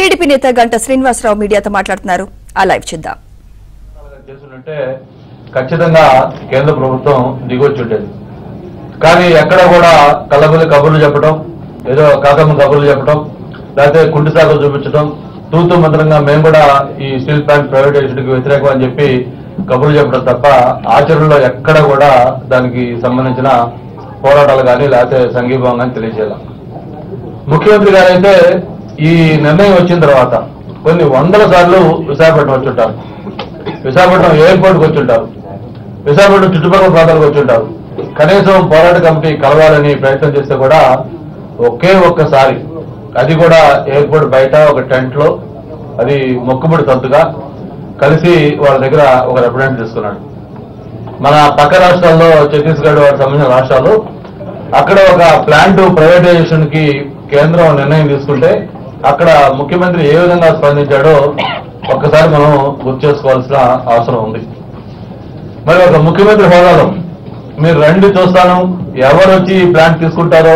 TDP నేత గంట శ్రీనివాసరావు మీడియాతో మాట్లాడుతున్నారు. ఆ లైవ్ చూద్దాం. చేస్తుంటే ఖచ్చితంగా కేంద్ర ప్రభుత్వం దిగొచ్చుండేది. కానీ ఎక్కడ కూడా కళ్ళబుల్లి కబుర్లు చెప్పడం, ఏదో కాకమ్మ కబుర్లు చెప్పడం, లేకపోతే కుంటి సాగులు చూపించడం, తూతూ మంత్రంగా మేము కూడా ఈ స్టీల్ ప్లాంట్ ప్రైవేటైజేషన్కి వ్యతిరేకం అని చెప్పి కబుర్లు చెప్పడం తప్ప ఆచరణలో ఎక్కడ కూడా దానికి సంబంధించిన పోరాటాలు కానీ లేకపోతే సంఘీభావం కానీ తెలియజేయాలి. ముఖ్యమంత్రి గారైతే ఈ నిర్ణయం వచ్చిన తర్వాత కొన్ని వందల సార్లు విశాఖపట్నం వచ్చుంటారు, విశాఖపట్నం ఎయిర్పోర్ట్కి వచ్చుంటారు, విశాఖపట్నం చుట్టుపక్కల ప్రాంతాలకు వచ్చుంటారు. కనీసం పోరాట కమిటీ కలవాలని ప్రయత్నం చేస్తే కూడా ఒకే ఒక్కసారి, అది కూడా ఎయిర్పోర్ట్ బయట ఒక టెంట్ లో, అది మొక్కుబడి తంతుగా కలిసి వాళ్ళ దగ్గర ఒక రిప్రజెంట్ తీసుకున్నాడు. మన పక్క రాష్ట్రాల్లో ఛత్తీస్గఢ్ వాటికి సంబంధించిన రాష్ట్రాలు అక్కడ ఒక ప్లాంట్ ప్రైవేటైజేషన్ కి కేంద్రం నిర్ణయం తీసుకుంటే అక్కడ ముఖ్యమంత్రి ఏ విధంగా స్పందించాడో ఒక్కసారి మనం గుర్తు చేసుకోవాల్సిన అవసరం ఉంది. మరి ఒక ముఖ్యమంత్రి హోదాలో మీరు రండి చూస్తాను, ఎవరు వచ్చి ఈ ప్లాంట్ తీసుకుంటారో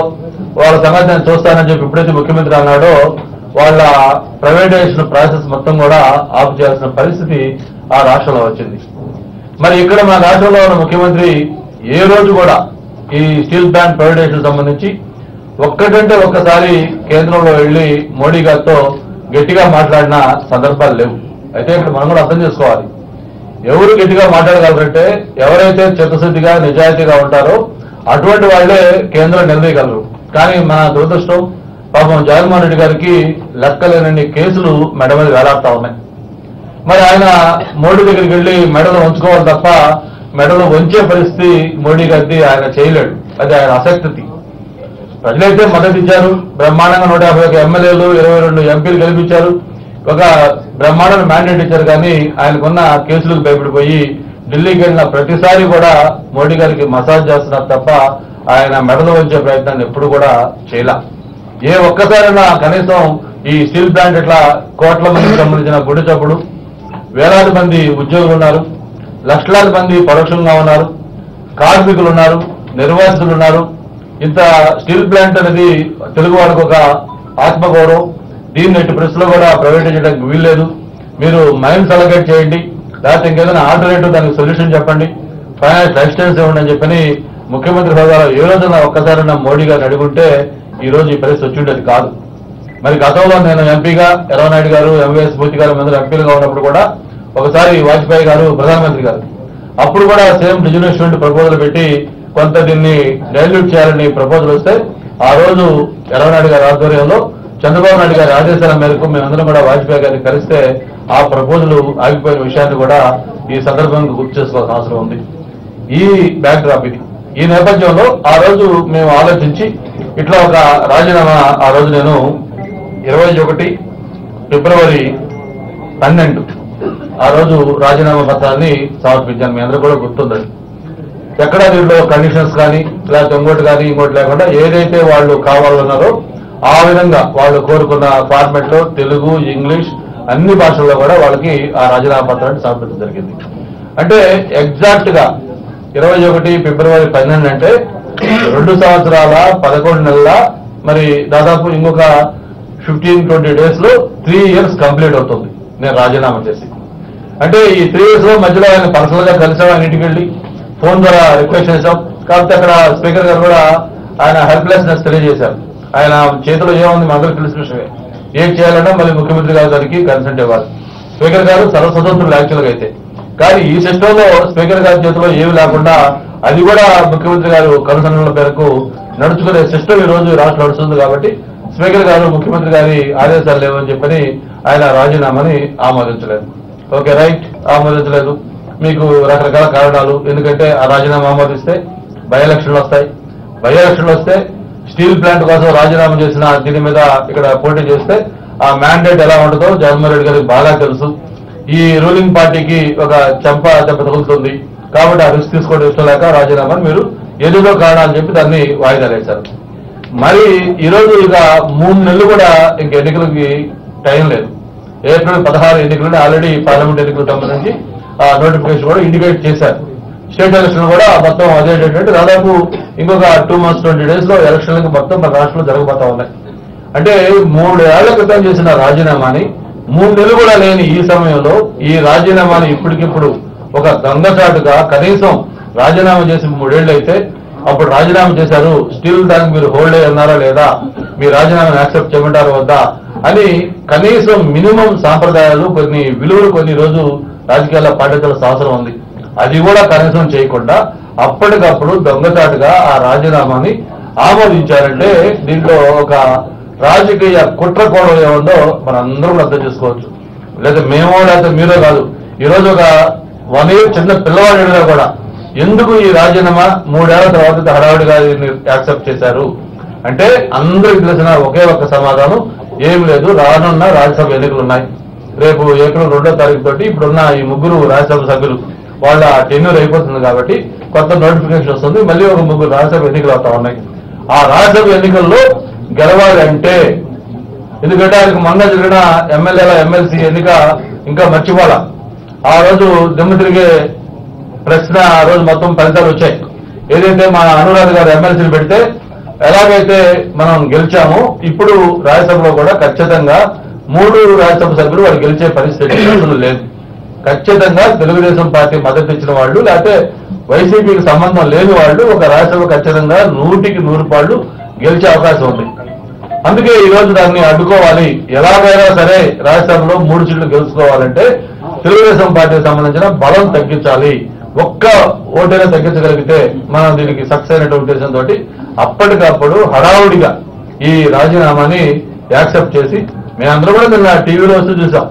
వాళ్ళ సంగతి నేను చూస్తానని చెప్పి ఎప్పుడైతే ముఖ్యమంత్రి అన్నాడో వాళ్ళ ప్రైవేటైజేషన్ ప్రాసెస్ మొత్తం కూడా ఆపు చేయాల్సిన పరిస్థితి ఆ రాష్ట్రంలో వచ్చింది. మరి ఇక్కడ మన రాష్ట్రంలో ఉన్న ముఖ్యమంత్రి ఏ రోజు కూడా ఈ స్టీల్ ప్లాంట్ ప్రైవేటైజేషన్ సంబంధించి ఒక్కటంటే ఒక్కసారి కేంద్రంలో వెళ్లి మోడీ గారితో గట్టిగా మాట్లాడిన సందర్భాలు లేవు. అయితే ఇక్కడ మనం కూడా అర్థం చేసుకోవాలి, ఎవరు గట్టిగా మాట్లాడగలరంటే ఎవరైతే చిత్తశుద్ధిగా నిజాయితీగా ఉంటారో అటువంటి వాళ్లే కేంద్రం నిర్ణయగలరు. కానీ మన దురదృష్టం, పాపం జగన్మోహన్ రెడ్డి గారికి లెక్కలేనన్ని కేసులు మెడ మీద వేలాడుతా ఉన్నాయి. మరి ఆయన మోడీ దగ్గరికి వెళ్లి మెడలు ఉంచుకోవాలి తప్ప మెడలు వంచే పరిస్థితి మోడీ గారిది ఆయన చేయలేడు. అది ఆయన అశక్తి. ప్రజలైతే మద్దతు ఇచ్చారు, బ్రహ్మాండంగా 151 ఎమ్మెల్యేలు 22 ఎంపీలు గెలిపించారు, ఒక బ్రహ్మాండమైన మ్యాండేట్ ఇచ్చారు. కానీ ఆయనకున్న కేసులకు భయపడిపోయి ఢిల్లీకి వెళ్ళిన ప్రతిసారి కూడా మోడీ గారికి మసాజ్ చేస్తున్నారు తప్ప ఆయన మెడలు వంచే ప్రయత్నాన్ని ఎప్పుడు కూడా చేయలే. ఏ ఒక్కసారైనా కనీసం ఈ స్టీల్ ప్లాంట్ ఇట్లా కోట్ల మందికి సంబంధించిన గుడి చప్పుడు, వేలాది మంది ఉద్యోగులు ఉన్నారు, లక్షలాది మంది పరోక్షంగా ఉన్నారు, కార్మికులు ఉన్నారు, నిర్వాసితులు ఉన్నారు. ఇంత స్టీల్ ప్లాంట్ అనేది తెలుగు వారికి ఒక ఆత్మగౌరవం. దీన్ని ఎట్టి పరిస్థితుల్లో కూడా ప్రైవేటైజ్ చేయడానికి వీల్లేదు. మీరు మైన్స్ అలొకేట్ చేయండి, లేకపోతే ఇంకేదైనా ఆల్టర్నేటివ్ దానికి సొల్యూషన్ చెప్పండి, ఫైనాన్షియల్ అసిస్టెన్స్ ఇవ్వండి అని చెప్పని ముఖ్యమంత్రి హోదాలో ఏ రోజున ఒక్కసారైనా మోడీ గారిని అడుగుంటే ఈ రోజు ఈ పరిస్థితి వచ్చి ఉండేది కాదు. మరి గతంలో నేను ఎంపీగా ఎర్రనాయుడు గారు, ఎంవీఎస్ మూర్తి గారు అందరూ ఎంపీలుగా ఉన్నప్పుడు కూడా ఒకసారి వాజ్పేయి గారు ప్రధానమంత్రి గారు అప్పుడు కూడా సేమ్ డిజినెస్మెంట్ ప్రపోజల్ పెట్టి కొంత దీన్ని డైల్యూట్ చేయాలని ప్రపోజల్ వస్తే ఆ రోజు ఎర్రనాయుడు గారి ఆధ్వర్యంలో చంద్రబాబు నాయుడు గారి ఆదేశాల మేరకు మేమందరం కూడా వాజ్పేయి గారిని కలిస్తే ఆ ప్రపోజల్ ఆగిపోయిన విషయాన్ని కూడా ఈ సందర్భంగా గుర్తు చేసుకోవాల్సిన అవసరం ఉంది. ఈ బ్యాక్ డ్రాప్ ఇది. ఈ నేపథ్యంలో ఆ రోజు మేము ఆలోచించి ఇట్లా ఒక రాజీనామా, ఆ రోజు నేను 21 ఫిబ్రవరి 12 ఆ రోజు రాజీనామా పత్రాన్ని సమర్పించాను. మీ అందరూ కూడా గుర్తుందండి. ఎక్కడ దీంట్లో కండిషన్స్ కానీ లేకపోతే ఇంకోటి కానీ ఇంకోటి లేకుండా ఏదైతే వాళ్ళు కావాలన్నారో ఆ విధంగా వాళ్ళు కోరుకున్న ఫార్మెట్ లో తెలుగు, ఇంగ్లీష్ అన్ని భాషల్లో కూడా వాళ్ళకి ఆ రాజీనామా పత్రాన్ని సమర్పించడం జరిగింది. అంటే ఎగ్జాక్ట్ గా 21 ఫిబ్రవరి 12 అంటే 2 సంవత్సరాల 11 నెలల, మరి దాదాపు ఇంకొక 15-20 డేస్ లో 3 ఇయర్స్ కంప్లీట్ అవుతుంది నేను రాజీనామా చేసి. అంటే ఈ 3 ఇయర్స్ లో మధ్యలో ఆయన పర్సనల్ గా కలిసాం, ఆయన ఇంటికి వెళ్ళి ఫోన్ ద్వారా రిక్వెస్ట్ చేశాం. కాకపోతే అక్కడ స్పీకర్ గారు కూడా ఆయన హెల్ప్లెస్నెస్ తెలియజేశారు. ఆయన చేతిలో ఏముంది మనందరికీ తెలిసిన విషయమే, ఏం చేయాలన్నా మళ్ళీ ముఖ్యమంత్రి గారికి కన్సల్ట్ ఇవ్వాలి. స్పీకర్ గారు సర్వస్వతంత్రులు యాక్చువల్గా అయితే, కానీ ఈ సిస్టంలో స్పీకర్ గారి చేతిలో ఏమి లేకుండా అది కూడా ముఖ్యమంత్రి గారు కన్సల్టల మేరకు నడుచుకునే సిస్టమ్ ఈ రోజు రాష్ట్రం నడుస్తుంది. కాబట్టి స్పీకర్ గారు ముఖ్యమంత్రి గారి ఆదేశాలు లేవని చెప్పని ఆయన రాజీనామాని ఆమోదించలేదు. Okay right, ఆమోదించలేదు. మీకు రకరకాల కారణాలు, ఎందుకంటే ఆ రాజీనామా ఆమోదిస్తే బై ఎలక్షన్లు వస్తాయి, బై ఎలక్షన్లు వస్తే స్టీల్ ప్లాంట్ కోసం రాజీనామా చేసిన దీని మీద ఇక్కడ పోటీ చేస్తే ఆ మ్యాండేట్ ఎలా ఉంటుందో జగన్మోహన్ రెడ్డి గారికి బాగా తెలుసు. ఈ రూలింగ్ పార్టీకి ఒక చెంప తగులుతుంది కాబట్టి ఆ రిస్క్ తీసుకోవడం ఇష్టం లేక రాజీనామాని మీరు ఏదేదో కారణాలు చెప్పి దాన్ని వాయిదా వేశారు. మరి ఈరోజు ఇక 3 నెలలు కూడా ఇంక ఎన్నికలకి టైం లేదు. ఏప్రిల్ 16 ఎన్నికలు ఆల్రెడీ పార్లమెంట్ ఎన్నికలకు సంబంధించి ఆ నోటిఫికేషన్ కూడా ఇండికేట్ చేశారు. స్టేట్ ఎలక్షన్ కూడా మొత్తం అదే డేట్, దాదాపు ఇంకొక 2 months 20 days లో ఎలక్షన్లకు మొత్తం మన రాష్ట్రంలో జరగబోతా ఉన్నాయి. అంటే 3 ఏళ్ల క్రితం చేసిన రాజీనామాని 3 నెలలు కూడా లేని ఈ సమయంలో ఈ రాజీనామాని ఇప్పటికిప్పుడు ఒక దొంగచాటుగా కనీసం రాజీనామా చేసి 3 ఏళ్ళు అయితే అప్పుడు రాజీనామా చేశారు, స్టిల్ దానికి మీరు హోల్డ్ అయ్యి ఉన్నారా లేదా, మీ రాజీనామాను యాక్సెప్ట్ చేయమంటారా వద్దా అని కనీసం మినిమం సాంప్రదాయాలు కొన్ని విలువలు కొన్ని రోజు రాజకీయాల్లో పాటించాల్సిన అవసరం ఉంది. అది కూడా కనీసం చేయకుండా అప్పటికప్పుడు దొంగచాటుగా ఆ రాజీనామాని ఆమోదించారంటే దీంట్లో ఒక రాజకీయ కుట్ర కోణం ఏముందో మనందరం అర్థం చేసుకోవచ్చు. లేదా మేమో లేకపోతే మీరో కాదు, ఈరోజు ఒక 1 year చిన్న పిల్లవాడిగా కూడా ఎందుకు ఈ రాజీనామా 3 ఏళ్ల తర్వాత హడావుడిగా యాక్సెప్ట్ చేశారు అంటే అందరికి తెలిసిన ఒకే ఒక్క సమాధానం ఏం లేదు, రానున్న రాజ్యసభ ఎన్నికలు ఉన్నాయి. రేపు ఏప్రిల్ 2వ తారీఖు తోటి ఇప్పుడున్న ఈ 3 రాజ్యసభ సభ్యులు వాళ్ళ టెన్యూర్ అయిపోతుంది కాబట్టి కొత్త నోటిఫికేషన్ వస్తుంది, మళ్ళీ ఒక 3 రాజ్యసభ ఎన్నికలు అవుతా ఉన్నాయి. ఆ రాజ్యసభ ఎన్నికల్లో గెలవాలి అంటే ఎందుకంటే ఆయనకు మొన్న జరిగిన ఎమ్మెల్యేల ఎమ్మెల్సీ ఎన్నిక ఇంకా మర్చిపోవాలా. ఆ రోజు దిమ్మ తిరిగే ప్రశ్న ఆ రోజు మొత్తం ఫలితాలు వచ్చాయి. ఏదైతే మన అనురాధ గారు ఎమ్మెల్సీలు పెడితే ఎలాగైతే మనం గెలిచామో ఇప్పుడు రాజ్యసభలో కూడా ఖచ్చితంగా 3 రాజ్యసభ సభ్యులు వాళ్ళు గెలిచే పరిస్థితి అసలు లేదు. ఖచ్చితంగా తెలుగుదేశం పార్టీ మద్దతు ఇచ్చిన వాళ్ళు లేకపోతే వైసీపీకి సంబంధం లేని వాళ్ళు ఒక రాజ్యసభ ఖచ్చితంగా 100కి 100 గెలిచే అవకాశం ఉంది. అందుకే ఈ రోజు దాన్ని అడ్డుకోవాలి, ఎలాగైనా సరే రాజ్యసభలో 3 సీట్లు గెలుచుకోవాలంటే తెలుగుదేశం పార్టీకి సంబంధించిన బలం తగ్గించాలి. ఒక్క ఓటైనా తగ్గించగలిగితే మనం దీనికి సక్సెస్ అయినటువంటి ఉద్దేశంతో అప్పటికప్పుడు హడావుడిగా ఈ రాజీనామాని యాక్సెప్ట్ చేసి మేమందరూ కూడా నిన్న టీవీలో వస్తూ చూసాం.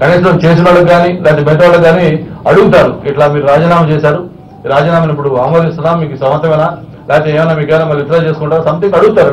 కనీసం చేసిన వాళ్ళకి కానీ లేకపోతే మిగతా వాళ్ళకి కానీ అడుగుతారు, ఇట్లా మీరు రాజీనామా చేశారు, రాజీనామాని ఇప్పుడు ఆమోదిస్తున్నాం, మీకు సమర్థమేనా లేకపోతే ఏమైనా మీకు ఏమైనా మళ్ళీ విత్డ్రా చేసుకుంటారా సంథింగ్ అడుగుతారు.